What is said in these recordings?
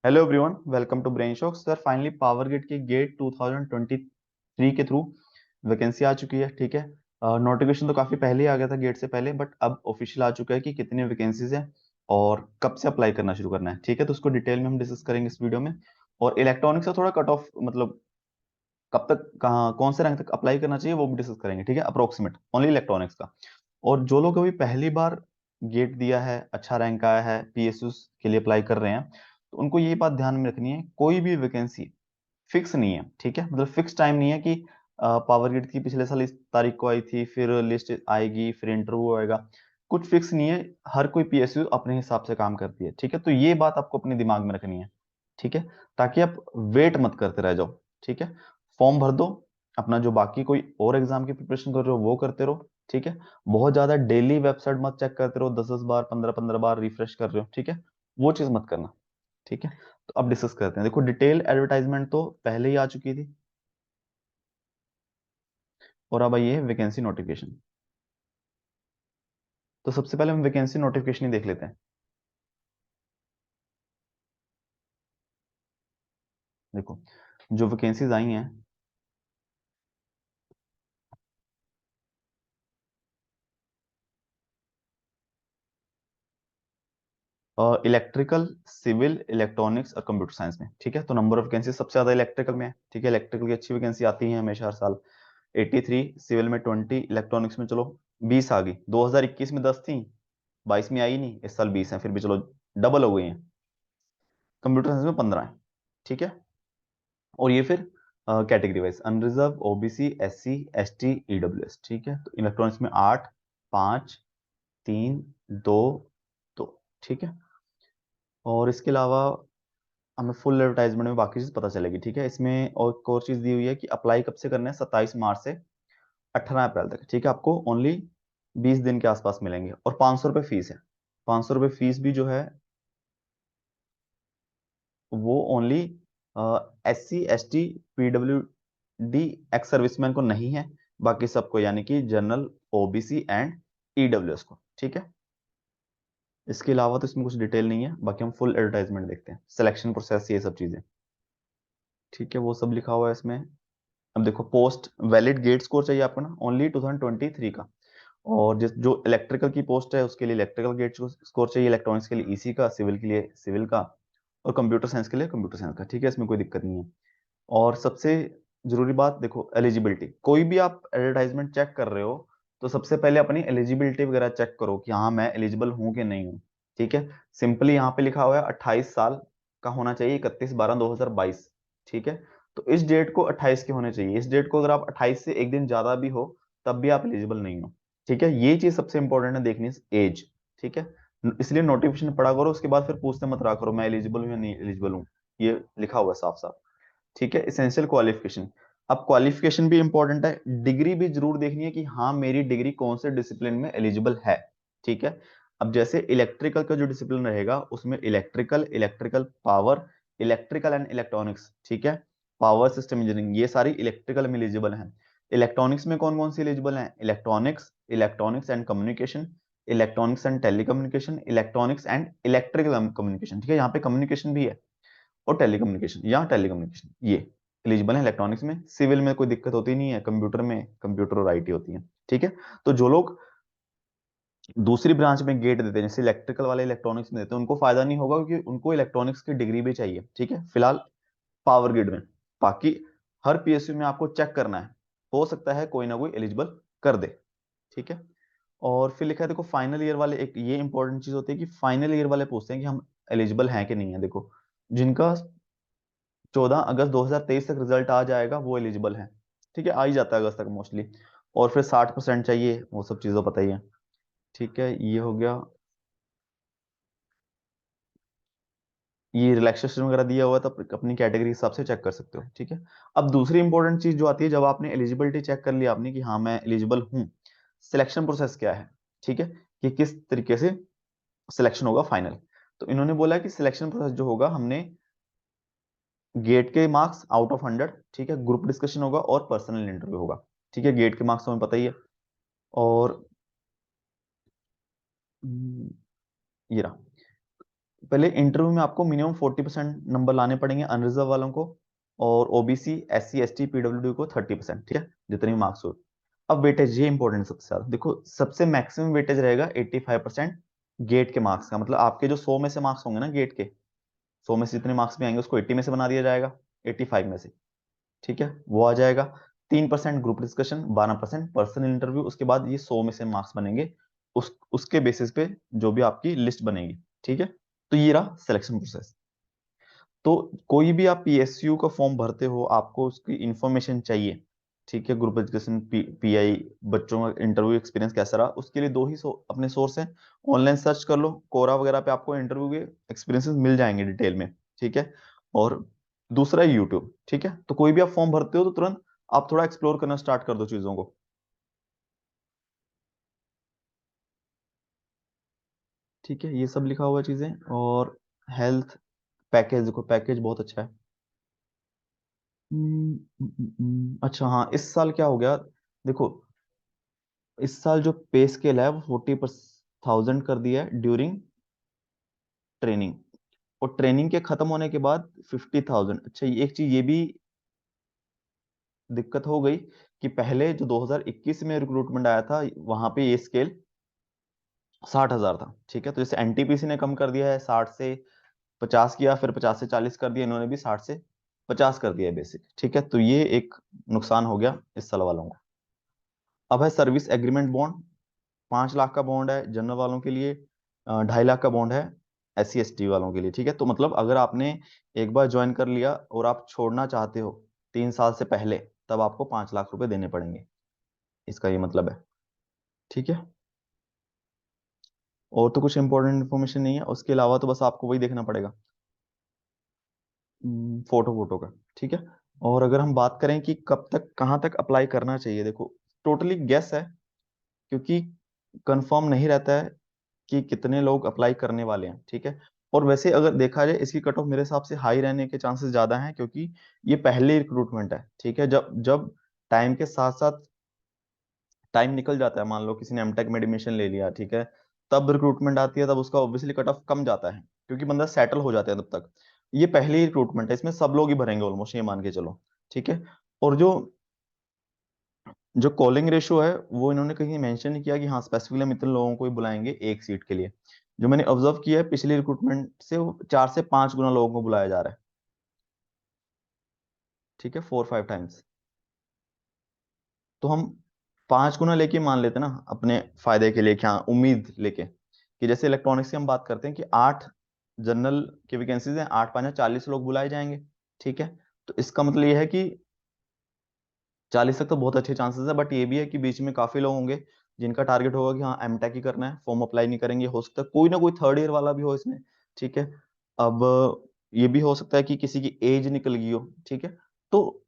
Hello everyone, welcome to Brain Shock. Sir finally power grid की GATE 2023 के through vacancy आ चुकी है। ठीक है, नोटिफिकेशन तो काफी पहले ही आ गया था गेट से पहले, बट अब ऑफिशियल आ चुका है कि कितनी वैकेंसीज हैं और कब से अप्लाई करना शुरू करना है। ठीक है, तो उसको डिटेल में हम डिस्कस करेंगे इस वीडियो में। और इलेक्ट्रॉनिक्स का थोड़ा कट ऑफ, मतलब कब तक कहाँ कौन से रैंक तक अप्लाई करना चाहिए वो भी डिस्कस करेंगे। ठीक है, अप्रोक्सीमेट ओनली इलेक्ट्रॉनिक्स का। और जो लोग अभी पहली बार गेट दिया है, अच्छा रैंक आया है, पीएसयू के लिए अप्लाई कर रहे हैं, तो उनको ये बात ध्यान में रखनी है, कोई भी वैकेंसी फिक्स नहीं है। ठीक है, मतलब फिक्स टाइम नहीं है कि पावर ग्रिड की पिछले साल इस तारीख को आई थी, फिर लिस्ट आएगी, फिर इंटरव्यू आएगा। कुछ फिक्स नहीं है, हर कोई पीएसयू अपने हिसाब से काम करती है। ठीक है, तो ये बात आपको अपने दिमाग में रखनी है। ठीक है, ताकि आप वेट मत करते रह जाओ। ठीक है, फॉर्म भर दो, अपना जो बाकी कोई और एग्जाम की प्रिपरेशन कर रहे हो वो करते रहो। ठीक है, बहुत ज्यादा डेली वेबसाइट मत चेक करते रहो, 10-10 बार, 15-15 बार रिफ्रेश कर रहे हो। ठीक है, वो चीज मत करना। ठीक है, तो अब डिस्कस करते हैं। देखो, डिटेल एडवर्टाइजमेंट तो पहले ही आ चुकी थी, और अब आई है वैकेंसी नोटिफिकेशन। तो सबसे पहले हम वैकेंसी नोटिफिकेशन ही देख लेते हैं। देखो, जो वैकेंसीज आई हैं, इलेक्ट्रिकल, सिविल, इलेक्ट्रॉनिक्स और कंप्यूटर साइंस में। ठीक है, तो नंबर ऑफ वैकेंसी सबसे ज्यादा इलेक्ट्रिकल में है। ठीक है, इलेक्ट्रिकल की अच्छी वैकेंसी आती है हमेशा हर साल। 83, सिविल में 20, इलेक्ट्रॉनिक्स में चलो 20 आ गई। 2021 में 10 थी, 22 में आई नहीं, इस साल 20 है, फिर भी चलो डबल हो गई है। कंप्यूटर साइंस में 15 है। ठीक है, और ये फिर category wise unreserved, OBC, SC, ST, EWS. ठीक है, तो इलेक्ट्रॉनिक्स में 8, 5, 3, 2, 2। ठीक है, और इसके अलावा हमें फुल एडवर्टाइजमेंट में बाकी चीज पता चलेगी। ठीक है, इसमें और एक और चीज दी हुई है कि अप्लाई कब से करना है, 27 मार्च से 18 अप्रैल तक। ठीक है, आपको ओनली 20 दिन के आसपास मिलेंगे, और 500 रुपये फीस है। 500 रुपये फीस भी जो है वो only SC, ST, PWD, ex serviceman को नहीं है, बाकी सबको, यानी कि जनरल, ओबीसी एंड ईडब्ल्यूएस को। ठीक है, इसके अलावा तो इसमें कुछ डिटेल नहीं है। बाकी हम फुल एडवर्टाइजमेंट देखते हैं, सिलेक्शन प्रोसेस, ये सब चीजें। ठीक है, वो सब लिखा हुआ है इसमें। अब देखो, पोस्ट वैलिड गेट स्कोर चाहिए आपको ना, ओनली 2023 का। और जिस जो इलेक्ट्रिकल की पोस्ट है उसके लिए इलेक्ट्रिकल गेट स्कोर चाहिए, इलेक्ट्रॉनिक्स के लिए ईसी का, सिविल के लिए सिविल का, और कंप्यूटर साइंस के लिए कंप्यूटर साइंस का। ठीक है, इसमें कोई दिक्कत नहीं है। और सबसे जरूरी बात देखो, एलिजिबिलिटी। कोई भी आप एडवर्टाइजमेंट चेक कर रहे हो तो सबसे पहले अपनी एलिजिबिलिटी वगैरह चेक करो कि हाँ मैं एलिजिबल हूँ कि नहीं हूँ। ठीक है, सिंपली यहाँ पे लिखा हुआ है 28 साल का होना चाहिए, 31/12/2022। ठीक है, तो इस डेट को 28 के होने चाहिए। इस डेट को अगर आप 28 से एक दिन ज्यादा भी हो तब भी आप एलिजिबल नहीं हो। ठीक है, ये चीज सबसे इंपॉर्टेंट है देखनी, एज। ठीक है, इसलिए नोटिफिकेशन पढ़ा करो, उसके बाद फिर पूछते मत रहा करो मैं एलिजिबल हूँ या नहीं एलिजिबल हूँ। ये लिखा हुआ है साफ साफ। ठीक है, इसेंशियल क्वालिफिकेशन। अब क्वालिफिकेशन भी इंपॉर्टेंट है, डिग्री भी जरूर देखनी है कि हाँ मेरी डिग्री कौन से डिसिप्लिन में एलिजिबल है। ठीक है, अब जैसे इलेक्ट्रिकल का जो डिसिप्लिन रहेगा उसमें electrical, electrical power, electrical and electronics. ठीक है, पावर सिस्टम इंजीनियरिंग, ये सारी इलेक्ट्रिकल में एलिजिबल हैं। इलेक्ट्रॉनिक्स में कौन कौन सी एलिजिबल हैं, electronics, electronics and communication, electronics and telecommunication, electronics and electrical communication. ठीक है, यहाँ पे कम्युनिकेशन भी है, और टेलीकम्युनिकेशन या टेलीकम्युनिकेशन, ये एलिजिबल है इलेक्ट्रॉनिक्स में। सिविल में कोई दिक्कत होती नहीं है, कंप्यूटर में कंप्यूटर और आईटी होती है। ठीक है, तो जो लोग दूसरी ब्रांच में गेट देते हैं, जैसे इलेक्ट्रिकल वाले इलेक्ट्रॉनिक्स में देते हैं, उनको फायदा नहीं होगा क्योंकि उनको इलेक्ट्रॉनिक्स की डिग्री भी चाहिए। ठीक है, फिलहाल पावर ग्रिड में। बाकी हर पीएसयू में आपको चेक करना है, हो सकता है कोई ना कोई एलिजिबल कर दे। ठीक है, और फिर लिखा है, देखो फाइनल ईयर वाले, एक ये इंपॉर्टेंट चीज होती है कि फाइनल ईयर वाले पूछते हैं कि हम एलिजिबल हैं कि नहीं है। देखो, जिनका 14 अगस्त 2023 तक रिजल्ट आ जाएगा वो एलिजिबल है। ठीक है, आ ही जाता है अगस्त तक मोस्टली। और फिर 60% चाहिए, वो सब चीज़ों पता ही है। ठीक है, ये हो गया। ये रिलैक्सेशन वगैरह दिया हुआ है, तो अपनी कैटेगरी के हिसाब से चेक कर सकते हो। ठीक है, अब दूसरी इंपॉर्टेंट चीज जो आती है, जब आपने एलिजिबिलिटी चेक कर लिया आपने कि हाँ मैं एलिजिबल हूँ, सिलेक्शन प्रोसेस क्या है। ठीक है, कि किस तरीके से सिलेक्शन होगा फाइनल। तो इन्होंने बोला कि सिलेक्शन प्रोसेस जो होगा, हमने गेट के मार्क्स आउट ऑफ 100। ठीक है, ग्रुप डिस्कशन होगा और पर्सनल इंटरव्यू होगा। ठीक है, गेट के मार्क्स तो हमें पता ही है। और ये रहा, पहले इंटरव्यू में आपको मिनिमम 40% नंबर लाने पड़ेंगे अनरिजर्व वालों को, और ओबीसी एससी एसटी पीडब्ल्यूडी को 30%, ठीक है, जितने भी मार्क्स हो। अब वेटेज, ये इंपॉर्टेंट है सबसे ज्यादा, देखो सबसे मैक्सिमम वेटेज रहेगा 85% गेट के मार्क्स का, मतलब आपके जो 100 में से मार्क्स होंगे ना गेट के, 100 में से जितने मार्क्स भी आएंगे उसको 80 में से बना दिया जाएगा, 85 में से, ठीक है, वो आ जाएगा। 3% ग्रुप डिस्कशन, 12% पर्सनल इंटरव्यू, उसके बाद ये 100 में से मार्क्स बनेंगे, उसके बेसिस पे जो भी आपकी लिस्ट बनेगी, ठीक है। तो ये रहा सिलेक्शन प्रोसेस। तो कोई भी आप पीएसयू का फॉर्म भरते हो, आपको उसकी इंफॉर्मेशन चाहिए, ठीक है, ग्रुप एजुकेशन, पीआई, बच्चों का इंटरव्यू एक्सपीरियंस कैसा रहा, उसके लिए दो ही अपने सोर्स हैं। ऑनलाइन सर्च कर लो, कोरा वगैरह पे आपको इंटरव्यू के एक्सपीरियंसेस मिल जाएंगे डिटेल में, ठीक है। और दूसरा है यूट्यूब, ठीक है। तो कोई भी आप फॉर्म भरते हो तो तुरंत आप थोड़ा एक्सप्लोर करना स्टार्ट कर दो चीजों को, ठीक है, ये सब लिखा हुआ चीजें। और हेल्थ पैकेज, देखो पैकेज बहुत अच्छा है। अच्छा हाँ, इस साल क्या हो गया, देखो इस साल जो पे स्केल है वो 40,000 कर दिया है ड्यूरिंग ट्रेनिंग, और ट्रेनिंग के खत्म होने के बाद 50,000। अच्छा, ये एक चीज ये भी दिक्कत हो गई कि पहले जो 2021 में रिक्रूटमेंट आया था वहां पे ये स्केल 60,000 था, ठीक है। तो जैसे एनटीपीसी ने कम कर दिया है, 60 से 50 किया, फिर 50 से 40 कर दिया, इन्होंने भी 60 से 50 कर दिया है बेसिक, ठीक है। तो ये एक नुकसान हो गया इस साल वालों को। अब है सर्विस एग्रीमेंट बॉन्ड, 5 लाख का बॉन्ड है जनरल वालों के लिए, 2.5 लाख का बॉन्ड है एस सी एस टी वालों के लिए, ठीक है। तो मतलब अगर आपने एक बार ज्वाइन कर लिया और आप छोड़ना चाहते हो 3 साल से पहले, तब आपको 5 लाख रुपए देने पड़ेंगे, इसका ये मतलब है, ठीक है। और तो कुछ इंपॉर्टेंट इन्फॉर्मेशन नहीं है, उसके अलावा तो बस आपको वही देखना पड़ेगा, फोटो वोटो का, ठीक है। और अगर हम बात करें कि कब तक कहाँ तक अप्लाई करना चाहिए, देखो टोटली गेस है, क्योंकि कंफर्म नहीं रहता है कि कितने लोग अप्लाई करने वाले हैं, ठीक है। और वैसे अगर देखा जाए इसकी कट ऑफ मेरे हिसाब से हाई रहने के चांसेस ज्यादा हैं, क्योंकि ये पहले रिक्रूटमेंट है, ठीक है। जब जब टाइम के साथ साथ टाइम निकल जाता है, मान लो किसी ने एमटेक में एडमिशन ले लिया, ठीक है, तब रिक्रूटमेंट आती है, तब उसका ऑब्वियसली कट ऑफ कम जाता है, क्योंकि बंदा सेटल हो जाता है तब तक। ये पहले ही रिक्रूटमेंट है, इसमें सब लोग ही भरेंगे ऑलमोस्ट, ये मान के चलो, ठीक है। और जो जो कॉलिंग रेशियो है वो इन्होंने कहीं मेंशन नहीं किया कि हाँ स्पेसिफिकली हम इतने लोगों को ही बुलाएंगे एक सीट के लिए। जो मैंने ऑब्जर्व किया है पिछले रिक्रूटमेंट से, वो 4 से 5 गुना लोगों को बुलाया जा रहा है, ठीक है, 4-5 टाइम्स। तो हम 5 गुना लेके मान लेते ना अपने फायदे के लिए, क्या उम्मीद लेके, कि जैसे इलेक्ट्रॉनिक्स की हम बात करते हैं कि 8 जनरल की वैकेंसीज हैं, 8 5 40 लोग बुलाए जाएंगे, ठीक है। तो इसका मतलब ये है कि 40 तक तो बहुत अच्छे चांसेस है, बट ये भी है कि बीच में काफी लोग होंगे जिनका टारगेट होगा कि हाँ एमटेक ही करना है, फॉर्म अप्लाई नहीं करेंगे, हो सकता है कोई ना कोई थर्ड ईयर वाला भी हो इसमें, ठीक है। अब ये भी हो सकता है कि किसी की एज निकल गई हो, ठीक है। तो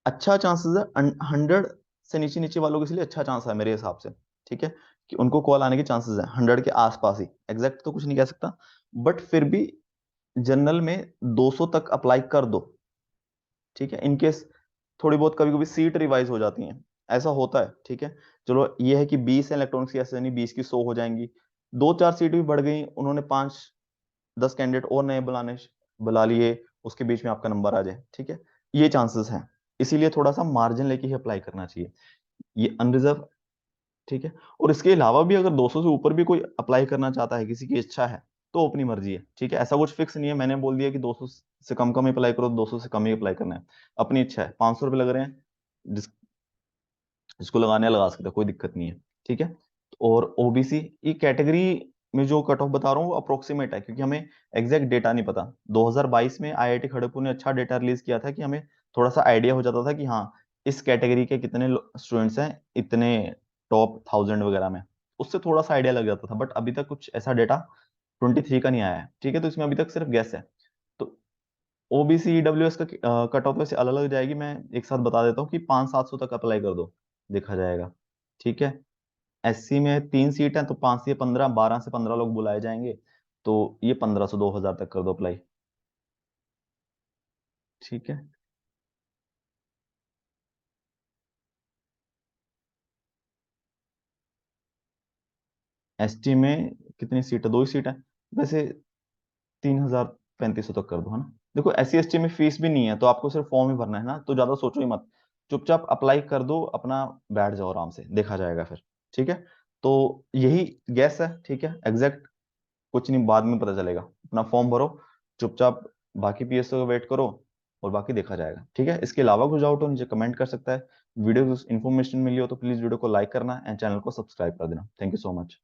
अच्छा चांसेस है, 100 से नीचे नीचे वालों के लिए अच्छा चांस है मेरे हिसाब से, ठीक है, कि उनको कॉल आने के चांसेस है 100 के आसपास ही, एग्जैक्ट तो कुछ नहीं कह सकता, बट फिर भी जनरल में 200 तक अप्लाई कर दो, ठीक है, इनकेस थोड़ी बहुत कभी कभी सीट रिवाइज हो जाती हैं, ऐसा होता है, ठीक है। चलो ये है कि 20 है इलेक्ट्रॉनिक्स की, ऐसे नहीं 20 की 100 हो जाएंगी, 2-4 सीट भी बढ़ गई, उन्होंने 5-10 कैंडिडेट और नए बुला लिए, उसके बीच में आपका नंबर आ जाए, ठीक है, ये चांसेस हैं। इसीलिए थोड़ा सा मार्जिन लेके ही अप्लाई करना चाहिए, ये अनरिजर्व, ठीक है। और इसके अलावा भी अगर 200 से ऊपर भी कोई अप्लाई करना चाहता है, किसी की इच्छा है, तो अपनी मर्जी है, ठीक है। ऐसा कुछ फिक्स नहीं है मैंने बोल दिया कि 200 से कम कम ही अप्लाई करो, 200 से कम ही अप्लाई करना है, अपनी इच्छा है। 500 रुपये लग रहे हैं, जिसको लगाने हैं लगा सकते हैं, कोई दिक्कत नहीं है, ठीक है। और ओबीसी ये कैटेगरी में जो कट ऑफ बता रहा हूँ वो अप्रोक्सीमेट है, क्योंकि हमें एग्जैक्ट डेटा नहीं पता। 2022 में आईआईटी खड़गपुर ने अच्छा डेटा रिलीज किया था कि हमें थोड़ा सा आइडिया हो जाता था कि हाँ इस कैटेगरी के कितने स्टूडेंट्स हैं इतने टॉप 1000 वगैरह में, उससे थोड़ा सा आइडिया लग जाता था, बट अभी तक कुछ ऐसा डेटा 23 का नहीं आया है, ठीक है। तो इसमें अभी तक सिर्फ गैस है। तो ओबीसी ईडब्ल्यूएस का कट ऑफ वैसे अलग अलग जाएगी, मैं एक साथ बता देता हूँ कि 500-700 तक अप्लाई कर दो, देखा जाएगा, ठीक है। एससी में 3 सीट है, तो 5 से 15, 12 से 15 लोग बुलाए जाएंगे, तो ये 1500-2000 तक कर दो अप्लाई, ठीक है। एसटी में कितनी सीट है, 2 ही सीट है वैसे, 3,3500 तक कर दो, है ना। देखो SC ST में फीस भी नहीं है, तो आपको सिर्फ फॉर्म ही भरना है ना, तो ज्यादा सोचो ही मत, चुपचाप अप्लाई कर दो, अपना बैठ जाओ आराम से, देखा जाएगा फिर। ठीक है, तो यही गैस है, ठीक है, एग्जैक्ट कुछ नहीं, बाद में पता चलेगा। अपना फॉर्म भरो चुपचाप, बाकी PSO का वेट करो, और बाकी देखा जाएगा। ठीक है, इसके अलावा कुछ डाउट हो नीचे कमेंट कर सकता है। वीडियो इन्फॉर्मेशन मिली हो तो प्लीज वीडियो को लाइक करना एंड चैनल को सब्सक्राइब कर देना। Thank you so much.